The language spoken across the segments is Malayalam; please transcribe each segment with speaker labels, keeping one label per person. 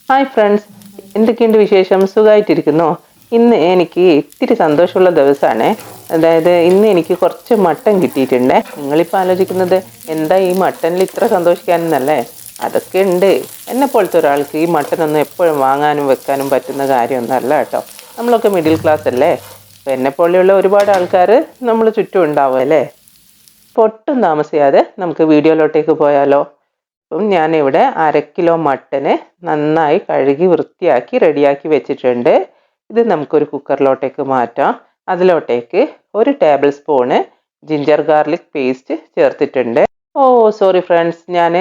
Speaker 1: ഹായ് ഫ്രണ്ട്സ്, എന്തൊക്കെയുണ്ട് വിശേഷം? സുഖമായിട്ടിരിക്കുന്നോ? ഇന്ന് എനിക്ക് ഇത്തിരി സന്തോഷമുള്ള ദിവസമാണ്. അതായത് ഇന്ന് എനിക്ക് കുറച്ച് മട്ടൻ കിട്ടിയിട്ടുണ്ട്. നിങ്ങളിപ്പോൾ ആലോചിക്കുന്നത് എന്താ ഈ മട്ടനിൽ ഇത്ര സന്തോഷിക്കാനെന്നല്ലേ? അതൊക്കെ ഉണ്ട്. എന്നെ പോലത്തെ ഒരാൾക്ക് ഈ മട്ടനൊന്നും എപ്പോഴും വാങ്ങാനും വെക്കാനും പറ്റുന്ന കാര്യമൊന്നുമല്ല കേട്ടോ. നമ്മളൊക്കെ മിഡിൽ ക്ലാസ് അല്ലേ? അപ്പം എന്നെ പോലെയുള്ള ഒരുപാട് ആൾക്കാർ നമ്മൾ ചുറ്റും ഉണ്ടാവും അല്ലേ? അപ്പോൾ ഒട്ടും താമസിയാതെ നമുക്ക് വീഡിയോയിലോട്ടേക്ക് പോയാലോ? അപ്പം ഞാനിവിടെ 1/2 കിലോ മട്ടന് നന്നായി കഴുകി വൃത്തിയാക്കി റെഡിയാക്കി വെച്ചിട്ടുണ്ട്. ഇത് നമുക്കൊരു കുക്കറിലോട്ടേക്ക് മാറ്റാം. അതിലോട്ടേക്ക് 1 table spoon ginger garlic paste ചേർത്തിട്ടുണ്ട്. സോറി ഫ്രണ്ട്സ്, ഞാൻ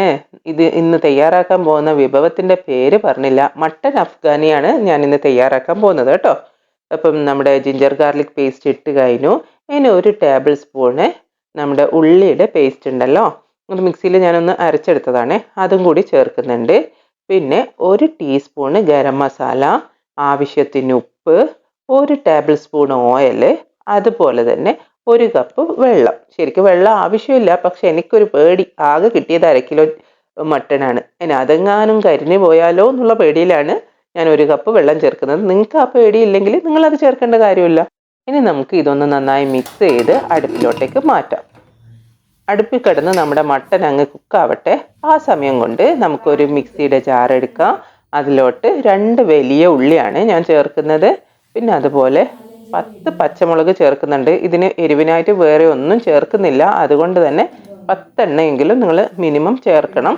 Speaker 1: ഇന്ന് തയ്യാറാക്കാൻ പോകുന്ന വിഭവത്തിൻ്റെ പേര് പറഞ്ഞില്ല. മട്ടൻ അഫ്ഗാനിയാണ് ഞാൻ ഇന്ന് തയ്യാറാക്കാൻ പോകുന്നത് കേട്ടോ. അപ്പം നമ്മുടെ ജിഞ്ചർ ഗാർലിക് പേസ്റ്റ് ഇട്ട് കഴിഞ്ഞു. ഇനി 1 ടേബിൾ സ്പൂണ് നമ്മുടെ ഉള്ളിയുടെ പേസ്റ്റ് ഉണ്ടല്ലോ, അത് മിക്സിയിൽ ഞാനൊന്ന് അരച്ചെടുത്തതാണ്, അതും കൂടി ചേർക്കുന്നുണ്ട്. പിന്നെ 1 ടീസ്പൂണ് ഗരം മസാല, ആവശ്യത്തിന് ഉപ്പ്, 1 ടേബിൾ സ്പൂൺ ഓയിൽ, അതുപോലെ തന്നെ 1 കപ്പ് വെള്ളം. ശരിക്കും വെള്ളം ആവശ്യമില്ല, പക്ഷെ എനിക്കൊരു പേടി, ആകെ കിട്ടിയത് 1/2 കിലോ മട്ടനാണ്. ഇനി അതെങ്ങാനും കരിഞ്ഞു പോയാലോ എന്നുള്ള പേടിയിലാണ് ഞാൻ 1 കപ്പ് വെള്ളം ചേർക്കുന്നത്. നിങ്ങൾക്ക് ആ പേടിയില്ലെങ്കിൽ നിങ്ങളത് ചേർക്കേണ്ട കാര്യമില്ല. ഇനി നമുക്ക് ഇതൊന്ന് നന്നായി മിക്സ് ചെയ്ത് അടുപ്പിലോട്ടേക്ക് മാറ്റാം. അടുപ്പിൽ കിടന്ന് നമ്മുടെ മട്ടൻ അങ്ങ് കുക്കാവട്ടെ. ആ സമയം കൊണ്ട് നമുക്കൊരു മിക്സിയുടെ ജാർ എടുക്കാം. അതിലോട്ട് 2 വലിയ ഉള്ളിയാണ് ഞാൻ ചേർക്കുന്നത്. പിന്നെ അതുപോലെ 10 പച്ചമുളക് ചേർക്കുന്നുണ്ട്. ഇതിന് എരിവിനായിട്ട് വേറെ ഒന്നും ചേർക്കുന്നില്ല, അതുകൊണ്ട് തന്നെ 10 എണ്ണയെങ്കിലും നിങ്ങൾ മിനിമം ചേർക്കണം.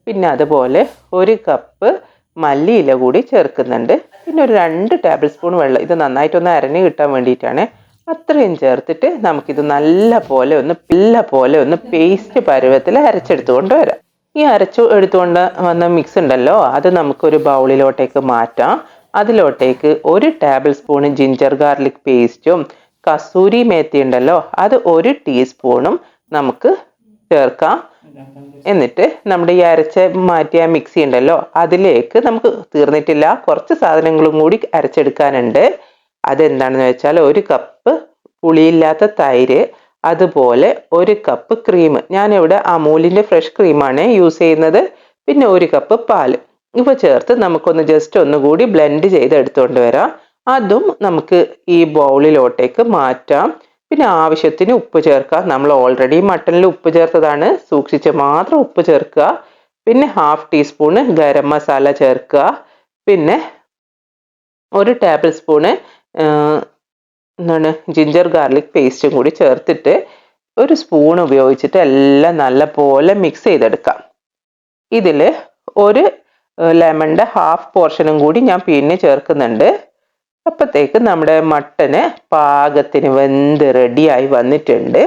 Speaker 1: പിന്നെ അതുപോലെ 1 കപ്പ് മല്ലിയില കൂടി ചേർക്കുന്നുണ്ട്. പിന്നെ ഒരു 2 ടേബിൾ സ്പൂൺ വെള്ളം, ഇത് നന്നായിട്ടൊന്ന് അരഞ്ഞ് കിട്ടാൻ വേണ്ടിയിട്ടാണ്. അത്രയും ചേർത്തിട്ട് നമുക്കിത് നല്ല പോലെ ഒന്ന് പേസ്റ്റ് പരുവത്തിൽ അരച്ചെടുത്തുകൊണ്ട് വരാം. ഈ എടുത്തുകൊണ്ട് വന്ന മിക്സ് ഉണ്ടല്ലോ, അത് നമുക്കൊരു ബൗളിലോട്ടേക്ക് മാറ്റാം. അതിലോട്ടേക്ക് 1 ടേബിൾ സ്പൂൺ ജിഞ്ചർ ഗാർലിക് പേസ്റ്റും കസൂരി മേത്തി ഉണ്ടല്ലോ, അത് 1 ടീസ്പൂണും നമുക്ക് ചേർക്കാം. എന്നിട്ട് നമ്മുടെ ഈ മാറ്റിയ മിക്സി ഉണ്ടല്ലോ, അതിലേക്ക് നമുക്ക് തീർന്നിട്ടില്ല, കുറച്ച് സാധനങ്ങളും കൂടി അരച്ചെടുക്കാനുണ്ട്. അതെന്താണെന്ന് വെച്ചാൽ 1 കപ്പ് പുളിയില്ലാത്ത തൈര്, അതുപോലെ 1 കപ്പ് ക്രീം. ഞാനിവിടെ അമൂലിൻ്റെ ഫ്രഷ് ക്രീമാണ് യൂസ് ചെയ്യുന്നത്. പിന്നെ 1 കപ്പ് പാൽ. ഇവ ചേർത്ത് നമുക്കൊന്ന് ജസ്റ്റ് ഒന്നുകൂടി ബ്ലെൻഡ് ചെയ്ത് എടുത്തുകൊണ്ട് വരാം. അതും നമുക്ക് ഈ ബൗളിലോട്ടേക്ക് മാറ്റാം. പിന്നെ ആവശ്യത്തിന് ഉപ്പ് ചേർക്കാം. നമ്മൾ ഓൾറെഡി മട്ടനിൽ ഉപ്പ് ചേർത്തതാണ്, സൂക്ഷിച്ച് മാത്രം ഉപ്പ് ചേർക്കുക. പിന്നെ 1/2 ടീസ്പൂണ് ഗരം മസാല ചേർക്കുക. പിന്നെ 1 ടേബിൾ സ്പൂണ് ജിഞ്ചർ ഗാർലിക് പേസ്റ്റും കൂടി ചേർത്തിട്ട് ഒരു സ്പൂൺ ഉപയോഗിച്ചിട്ട് എല്ലാം നല്ല പോലെ മിക്സ് ചെയ്തെടുക്കാം. ഇതിൽ ഒരു ലെമണിൻ്റെ 1/2 പോർഷനും കൂടി ഞാൻ പിന്നെ ചേർക്കുന്നുണ്ട്. അപ്പോഴത്തേക്ക് നമ്മുടെ മട്ടന് പാകത്തിന് വെന്ത് റെഡിയായി വന്നിട്ടുണ്ട്.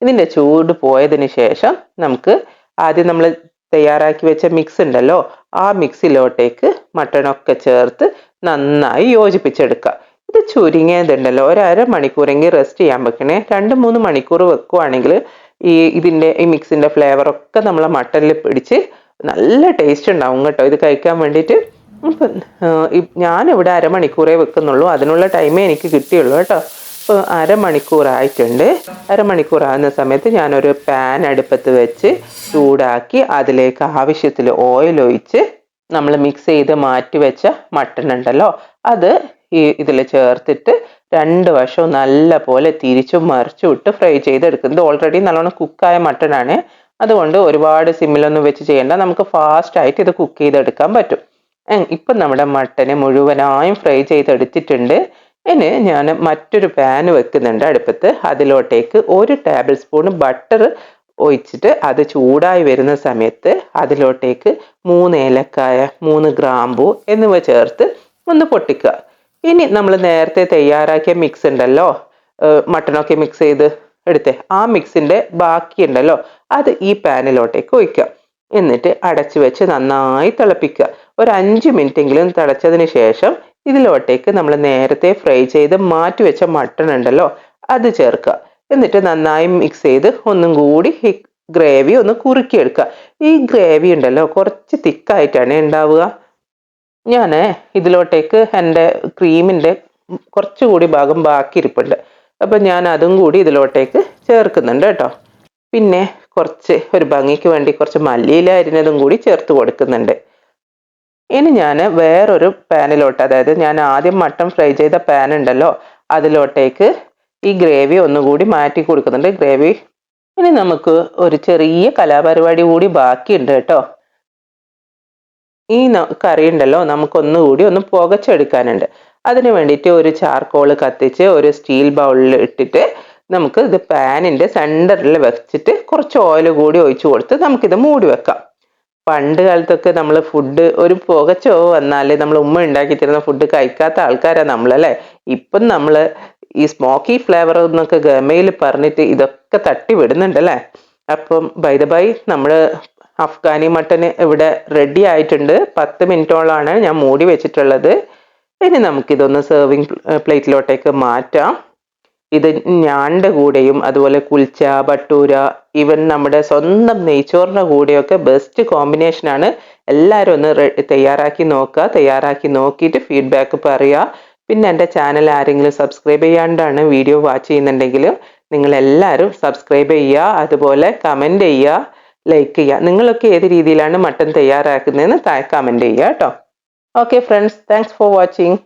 Speaker 1: ഇതിൻ്റെ ചൂട് പോയതിന് ശേഷം നമുക്ക് ആദ്യം നമ്മൾ തയ്യാറാക്കി വെച്ച മിക്സ് ഉണ്ടല്ലോ, ആ മിക്സിലോട്ടേക്ക് മട്ടനൊക്കെ ചേർത്ത് നന്നായി യോജിപ്പിച്ചെടുക്കുക. ഇത് ചുരുങ്ങിയതുണ്ടല്ലോ, 1/2 മണിക്കൂറെങ്കിൽ റെസ്റ്റ് ചെയ്യാൻ വെക്കണേ. 2-3 മണിക്കൂർ വെക്കുവാണെങ്കിൽ ഈ മിക്സിൻ്റെ ഫ്ലേവറൊക്കെ നമ്മളെ മട്ടനിൽ പിടിച്ച് നല്ല ടേസ്റ്റ് ഉണ്ടാവും കേട്ടോ ഇത് കഴിക്കാൻ വേണ്ടിയിട്ട്. അപ്പം ഞാനിവിടെ 1/2 മണിക്കൂറേ വെക്കുന്നുള്ളൂ, അതിനുള്ള ടൈമേ എനിക്ക് കിട്ടിയുള്ളൂ കേട്ടോ. അപ്പോൾ 1/2 മണിക്കൂറായിട്ടുണ്ട്. 1/2 മണിക്കൂറാകുന്ന സമയത്ത് ഞാനൊരു പാൻ അടുപ്പത്ത് വെച്ച് ചൂടാക്കി അതിലേക്ക് ആവശ്യത്തിൽ ഓയിൽ ഒഴിച്ച് നമ്മൾ മിക്സ് ചെയ്ത് മാറ്റി വെച്ച മട്ടൺ ഉണ്ടല്ലോ, അത് ഇതിൽ ചേർത്തിട്ട് 2 വശവും നല്ല പോലെ തിരിച്ചും മറിച്ചും ഇട്ട് ഫ്രൈ ചെയ്തെടുക്കുന്നത്. ഓൾറെഡി നല്ലോണം കുക്കായ മട്ടനാണ്, അതുകൊണ്ട് ഒരുപാട് സിമ്മിലൊന്നും വെച്ച് ചെയ്യേണ്ട, നമുക്ക് ഫാസ്റ്റായിട്ട് ഇത് കുക്ക് ചെയ്തെടുക്കാൻ പറ്റും. ഇപ്പം നമ്മുടെ മട്ടന് മുഴുവനായും ഫ്രൈ ചെയ്തെടുത്തിട്ടുണ്ട്. ഇനി ഞാൻ മറ്റൊരു പാൻ വെക്കുന്നുണ്ട് അടുപ്പത്ത്. അതിലോട്ടേക്ക് 1 ടേബിൾ സ്പൂൺ ബട്ടർ ഒഴിച്ചിട്ട് അത് ചൂടായി വരുന്ന സമയത്ത് അതിലോട്ടേക്ക് 3 ഏലക്കായ, 3 ഗ്രാമ്പൂ എന്നിവ ചേർത്ത് ഒന്ന് പൊട്ടിക്കുക. ഇനി നമ്മൾ നേരത്തെ തയ്യാറാക്കിയ മിക്സ് ഉണ്ടല്ലോ, മട്ടനൊക്കെ മിക്സ് ചെയ്ത് എടുത്തേ, ആ മിക്സിൻ്റെ ബാക്കിയുണ്ടല്ലോ അത് ഈ പാനിലോട്ടേക്ക് ഒഴിക്കുക. എന്നിട്ട് അടച്ചു വെച്ച് നന്നായി തിളപ്പിക്കുക. ഒരു 5 മിനിറ്റെങ്കിലും തിളച്ചതിന് ശേഷം ഇതിലോട്ടേക്ക് നമ്മൾ നേരത്തെ ഫ്രൈ ചെയ്ത് മാറ്റി വെച്ച മട്ടൺ ഉണ്ടല്ലോ അത് ചേർക്കുക. എന്നിട്ട് നന്നായി മിക്സ് ചെയ്ത് ഒന്നും കൂടി ഈ ഗ്രേവി ഒന്ന് കുറുക്കിയെടുക്കുക. ഈ ഗ്രേവി ഉണ്ടല്ലോ കുറച്ച് തിക്കായിട്ടാണ് ഉണ്ടാവുക. ഞാൻ ഇതിലോട്ടേക്ക് എൻ്റെ ക്രീമിൻ്റെ കുറച്ചുകൂടി ഭാഗം ബാക്കി ഇരിപ്പുണ്ട്, അപ്പം ഞാൻ അതും കൂടി ഇതിലോട്ടേക്ക് ചേർക്കുന്നുണ്ട് കേട്ടോ. പിന്നെ ഒരു ഭംഗിക്ക് വേണ്ടി കുറച്ച് മല്ലിയില അരിഞ്ഞതും കൂടി ചേർത്ത് കൊടുക്കുന്നുണ്ട്. ഇനി ഞാൻ വേറൊരു പാനിലോട്ട്, അതായത് ഞാൻ ആദ്യം മട്ടൺ ഫ്രൈ ചെയ്ത പാൻ ഉണ്ടല്ലോ അതിലോട്ടേക്ക് ഈ ഗ്രേവി ഒന്നുകൂടി മാറ്റി കൊടുക്കുന്നുണ്ട്. ഗ്രേവി ഇനി നമുക്ക് ഒരു ചെറിയ കലാപരിപാടി കൂടി ബാക്കിയുണ്ട് കേട്ടോ. ഈ കറി ഉണ്ടല്ലോ നമുക്കൊന്നുകൂടി ഒന്ന് പുകച്ചെടുക്കാനുണ്ട്. അതിന് വേണ്ടിയിട്ട് ഒരു ചാർക്കോൾ കത്തിച്ച് ഒരു സ്റ്റീൽ ബൗളിൽ ഇട്ടിട്ട് നമുക്ക് ഇത് പാനിൻ്റെ സെൻറ്ററിൽ വെച്ചിട്ട് കുറച്ച് ഓയിൽ കൂടി ഒഴിച്ചു കൊടുത്ത് നമുക്കിത് മൂടി വെക്കാം. പണ്ട് കാലത്തൊക്കെ നമ്മൾ ഫുഡ് ഒരു പുകച്ചോ വന്നാൽ നമ്മൾ ഉമ്മ ഉണ്ടാക്കി തരുന്ന ഫുഡ് കഴിക്കാത്ത ആൾക്കാരാണ് നമ്മളല്ലേ. ഇപ്പം നമ്മൾ ഈ സ്മോക്കി ഫ്ലേവർ എന്നൊക്കെ ഗമയിൽ പറഞ്ഞിട്ട് ഇതൊക്കെ തട്ടി വിടുന്നുണ്ടല്ലേ. അപ്പം ബൈ ദ ബൈ നമ്മൾ അഫ്ഗാനി മട്ടൻ ഇവിടെ റെഡി ആയിട്ടുണ്ട്. 10 മിനിറ്റോളാണ് ഞാൻ മൂടി വെച്ചിട്ടുള്ളത്. ഇനി നമുക്കിതൊന്ന് സെർവിങ് പ്ലേറ്റിലോട്ടേക്ക് മാറ്റാം. ഇത് ഞാൻ്റെ കൂടെയും അതുപോലെ കുൽച്ച, ബട്ടൂര, ഈവൻ നമ്മുടെ സ്വന്തം നെയ്ച്ചോറിൻ്റെ കൂടെയൊക്കെ ബെസ്റ്റ് കോമ്പിനേഷനാണ്. എല്ലാവരും ഒന്ന് തയ്യാറാക്കി നോക്കുക. തയ്യാറാക്കി നോക്കിയിട്ട് ഫീഡ്ബാക്ക് പറയുക. പിന്നെ എൻ്റെ ചാനൽ ആരെങ്കിലും സബ്സ്ക്രൈബ് ചെയ്യാണ്ടാണ് വീഡിയോ വാച്ച് ചെയ്യുന്നുണ്ടെങ്കിൽ നിങ്ങളെല്ലാവരും സബ്സ്ക്രൈബ് ചെയ്യുക, അതുപോലെ കമൻറ്റ് ചെയ്യുക, ലൈക്ക് ചെയ്യുക. നിങ്ങളൊക്കെ ഏത് രീതിയിലാണ് മട്ടൺ തയ്യാറാക്കുന്നതെന്ന് താഴെ കമൻറ്റ് ചെയ്യുക കേട്ടോ. Okay friends, thanks for watching.